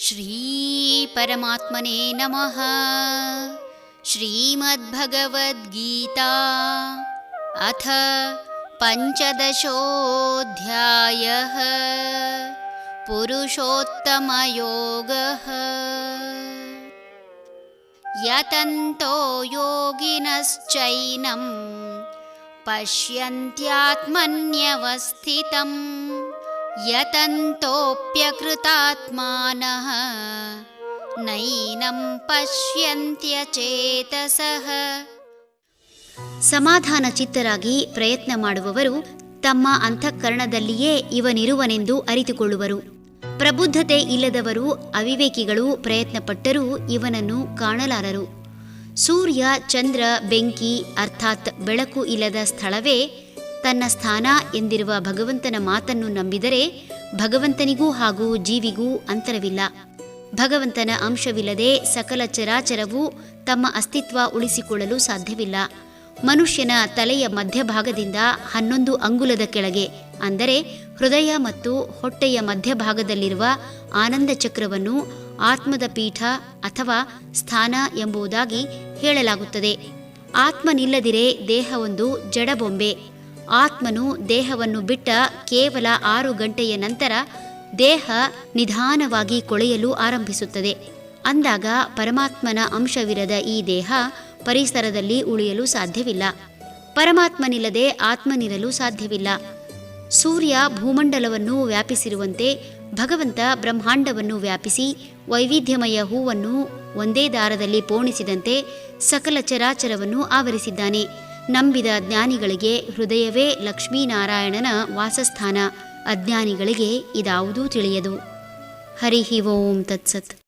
ಶ್ರೀ ಪರಮಾತ್ಮನೇ ನಮಃ. ಶ್ರೀಮದ್ಭಗವದ್ಗೀತಾ ಅಥ ಪಂಚದಶೋऽಧ್ಯಾಯಃ. ಪುರುಷೋತ್ತಮಯೋಗಃ. ಯತಂತೋ ಯೋಗಿನಶ್ಚೈನಂ ಪಶ್ಯಂತ್ಯಾತ್ಮನ್ಯವಸ್ಥಿತಂ ಯತಂತೋಪ್ಯಕೃತಾತ್ಮಾನಃ ನೈನಂ ಪಶ್ಯಂತ್ಯಚೇತಸಃ. ಸಮಾಧಾನ ಚಿತ್ತರಾಗಿ ಪ್ರಯತ್ನ ಮಾಡುವವರು ತಮ್ಮ ಅಂತಃಕರಣದಲ್ಲಿಯೇ ಇವನಿರುವನೆಂದು ಅರಿತುಕೊಳ್ಳುವರು. ಪ್ರಬುದ್ಧತೆ ಇಲ್ಲದವರು, ಅವಿವೇಕಿಗಳು ಪ್ರಯತ್ನಪಟ್ಟರೂ ಇವನನ್ನು ಕಾಣಲಾರರು. ಸೂರ್ಯ, ಚಂದ್ರ, ಬೆಂಕಿ ಅರ್ಥಾತ್ ಬೆಳಕು ಇಲ್ಲದ ಸ್ಥಳವೇ ತನ್ನ ಸ್ಥಾನ ಎಂದಿರುವ ಭಗವಂತನ ಮಾತನ್ನು ನಂಬಿದರೆ ಭಗವಂತನಿಗೂ ಹಾಗೂ ಜೀವಿಗೂ ಅಂತರವಿಲ್ಲ. ಭಗವಂತನ ಅಂಶವಿಲ್ಲದೆ ಸಕಲ ಚರಾಚರವೂ ತಮ್ಮ ಅಸ್ತಿತ್ವ ಉಳಿಸಿಕೊಳ್ಳಲು ಸಾಧ್ಯವಿಲ್ಲ. ಮನುಷ್ಯನ ತಲೆಯ ಮಧ್ಯಭಾಗದಿಂದ 11 ಅಂಗುಲದ ಕೆಳಗೆ ಅಂದರೆ ಹೃದಯ ಮತ್ತು ಹೊಟ್ಟೆಯ ಮಧ್ಯಭಾಗದಲ್ಲಿರುವ ಆನಂದ ಚಕ್ರವನ್ನು ಆತ್ಮದ ಪೀಠ ಅಥವಾ ಸ್ಥಾನ ಎಂಬುದಾಗಿ ಹೇಳಲಾಗುತ್ತದೆ. ಆತ್ಮನಿಲ್ಲದಿರೇ ದೇಹವೊಂದು ಜಡಬೊಂಬೆ. ಆತ್ಮನು ದೇಹವನ್ನು ಬಿಟ್ಟ ಕೇವಲ 6 ಗಂಟೆಯ ನಂತರ ದೇಹ ನಿಧಾನವಾಗಿ ಕೊಳೆಯಲು ಆರಂಭಿಸುತ್ತದೆ. ಅಂದಾಗ ಪರಮಾತ್ಮನ ಅಂಶವಿರದ ಈ ದೇಹ ಪರಿಸರದಲ್ಲಿ ಉಳಿಯಲು ಸಾಧ್ಯವಿಲ್ಲ. ಪರಮಾತ್ಮನಿಲ್ಲದೆ ಆತ್ಮನಿರಲು ಸಾಧ್ಯವಿಲ್ಲ. ಸೂರ್ಯ ಭೂಮಂಡಲವನ್ನು ವ್ಯಾಪಿಸಿರುವಂತೆ ಭಗವಂತ ಬ್ರಹ್ಮಾಂಡವನ್ನು ವ್ಯಾಪಿಸಿ ವೈವಿಧ್ಯಮಯ ಹೂವನ್ನು ಒಂದೇ ದಾರದಲ್ಲಿ ಪೋಣಿಸಿದಂತೆ ಸಕಲ ಚರಾಚರವನ್ನು ಆವರಿಸಿದ್ದಾನೆ. ನಂಬಿದ ಜ್ಞಾನಿಗಳಿಗೆ ಹೃದಯವೇ ಲಕ್ಷ್ಮೀನಾರಾಯಣನ ವಾಸಸ್ಥಾನ. ಅಜ್ಞಾನಿಗಳಿಗೆ ಇದಾವುದೂ ತಿಳಿಯದು. ಹರಿ ಓಂ ತತ್ಸತ್.